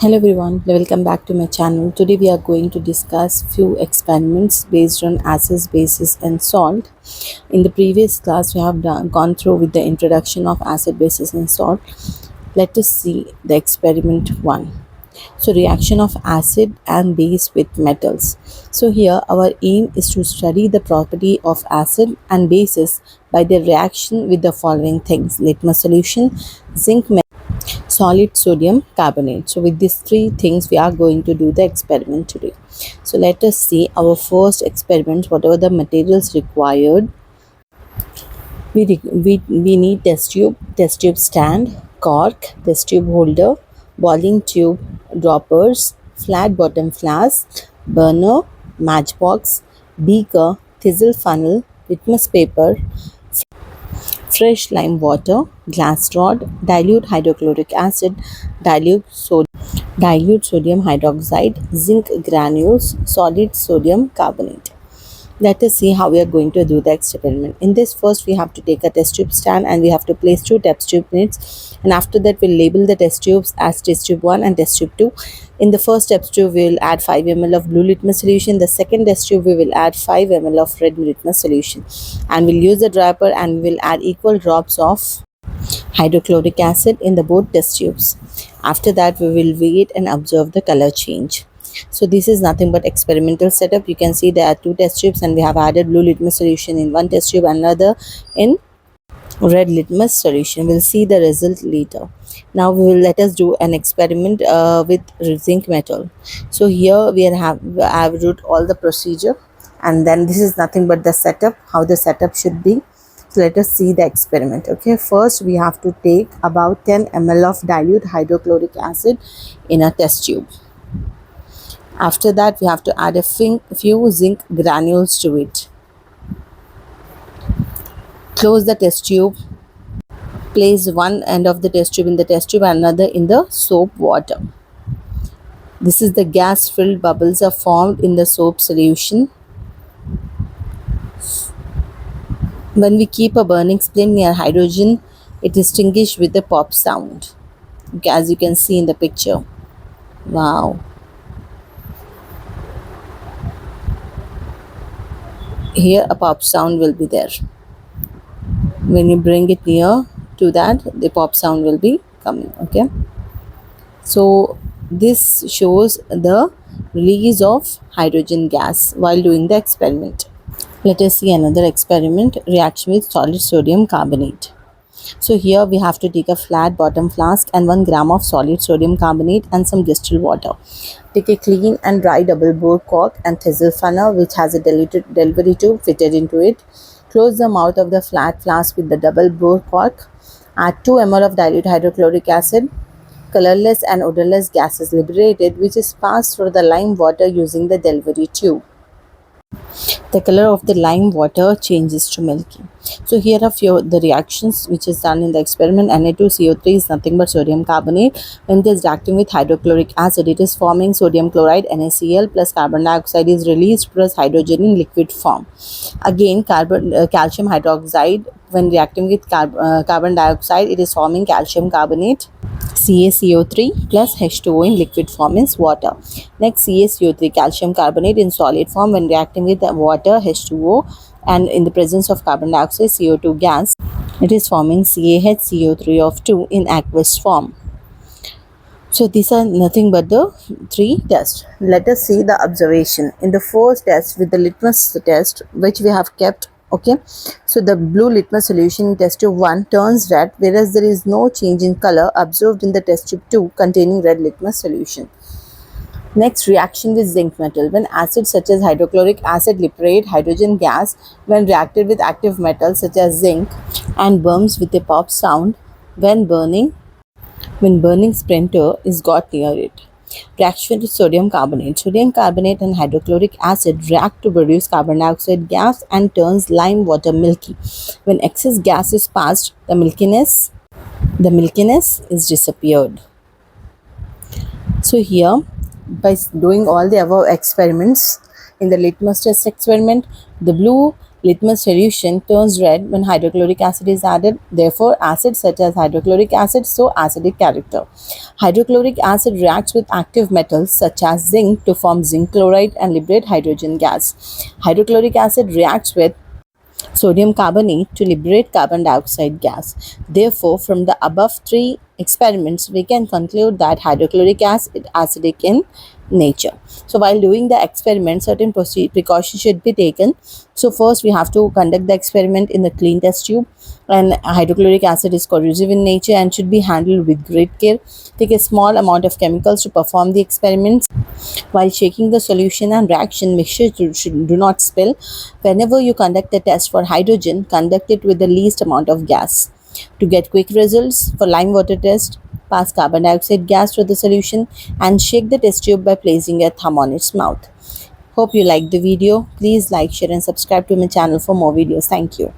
Hello everyone, welcome back to my channel. Today we are going to discuss few experiments based on acids, bases and salt. In the previous class we have gone through with the introduction of acid, bases and salt. Let us see the experiment 1. So reaction of acid and base with metals. So here our aim is to study the property of acid and bases by their reaction with the following things: litmus solution, zinc, solid sodium carbonate. So with these three things we are going to do the experiment today. So let us see our first experiment. Whatever the materials required, we need test tube stand, cork, test tube holder, boiling tube droppers, flat bottom flask, burner, matchbox, beaker, thistle funnel, litmus paper, fresh lime water, glass rod, dilute hydrochloric acid, dilute sodium hydroxide, zinc granules, solid sodium carbonate. Let us see how we are going to do the experiment. In this, first we have to take a test tube stand and we have to place two test tube units, and after that we'll label the test tubes as test tube 1 and test tube 2. In the first test tube we will add 5 ml of blue litmus solution. The second test tube we will add 5 ml of red litmus solution, and we'll use the dropper and we will add equal drops of hydrochloric acid in the both test tubes. After that we will wait and observe the color change. So this is nothing but experimental setup. You can see there are two test tubes and we have added blue litmus solution in one test tube and another in red litmus solution. We'll see the result later. Now let us do an experiment with zinc metal. So here we have wrote all the procedure, and then this is nothing but the setup, how the setup should be. So let us see the experiment. Okay, first we have to take about 10 ml of dilute hydrochloric acid in a test tube. After that we have to add a few zinc granules to it. Close the test tube. Place one end of the test tube in the test tube and another in the soap water. This is the gas filled bubbles are formed in the soap solution. When we keep a burning flame near hydrogen, it is extinguished with a pop sound. Okay, as you can see in the picture. Wow. Here a pop sound will be there. When you bring it near to that, the pop sound will be coming. Okay, so this shows the release of hydrogen gas while doing the experiment. Let us see another experiment, reaction with solid sodium carbonate. So here we have to take a flat bottom flask and 1 gram of solid sodium carbonate and some distilled water. Take a clean and dry double bore cork and thistle funnel which has a diluted delivery tube fitted into it. Close the mouth of the flat flask with the double bore cork. Add 2 ml of dilute hydrochloric acid. Colorless and odorless gas is liberated, which is passed through the lime water using the delivery tube. The color of the lime water changes to milky. So here are few the reactions which is done in the experiment. Na2CO3 is nothing but sodium carbonate. When it is reacting with hydrochloric acid, it is forming sodium chloride, NaCl, plus carbon dioxide is released plus hydrogen in liquid form. Again, calcium hydroxide, when reacting with carbon dioxide, it is forming calcium carbonate, CaCO3 plus H2O in liquid form is water. Next, CaCO3, calcium carbonate in solid form, when reacting with the water, H2O, and in the presence of carbon dioxide, CO2 gas, it is forming CaHCO3 of 2 in aqueous form. So these are nothing but the three tests. Let us see the observation. In the first test with the litmus test which we have kept, okay, so the blue litmus solution in test tube 1 turns red, whereas there is no change in color observed in the test tube 2 containing red litmus solution. Next, reaction with zinc metal. When acids such as hydrochloric acid liberate hydrogen gas when reacted with active metals such as zinc and bums with a pop sound when burning splinter is got near it. Reaction with sodium carbonate. Sodium carbonate and hydrochloric acid react to produce carbon dioxide gas and turns lime water milky. When excess gas is passed, the milkiness is disappeared. So here, by doing all the above experiments, in the litmus test experiment, the blue Litmus solution turns red when hydrochloric acid is added. Therefore, acids such as hydrochloric acid show acidic character. Hydrochloric acid reacts with active metals such as zinc to form zinc chloride and liberate hydrogen gas. Hydrochloric acid reacts with sodium carbonate to liberate carbon dioxide gas. Therefore, from the above three experiments, we can conclude that hydrochloric acid is acidic in nature. So, while doing the experiment, certain precautions should be taken. So, first we have to conduct the experiment in the clean test tube, and hydrochloric acid is corrosive in nature and should be handled with great care. Take a small amount of chemicals to perform the experiments. While shaking the solution and reaction, mixture do not spill. Whenever you conduct a test for hydrogen, conduct it with the least amount of gas. To get quick results, for lime water test, pass carbon dioxide gas through the solution and shake the test tube by placing a thumb on its mouth. Hope you liked the video. Please like, share and subscribe to my channel for more videos. Thank you.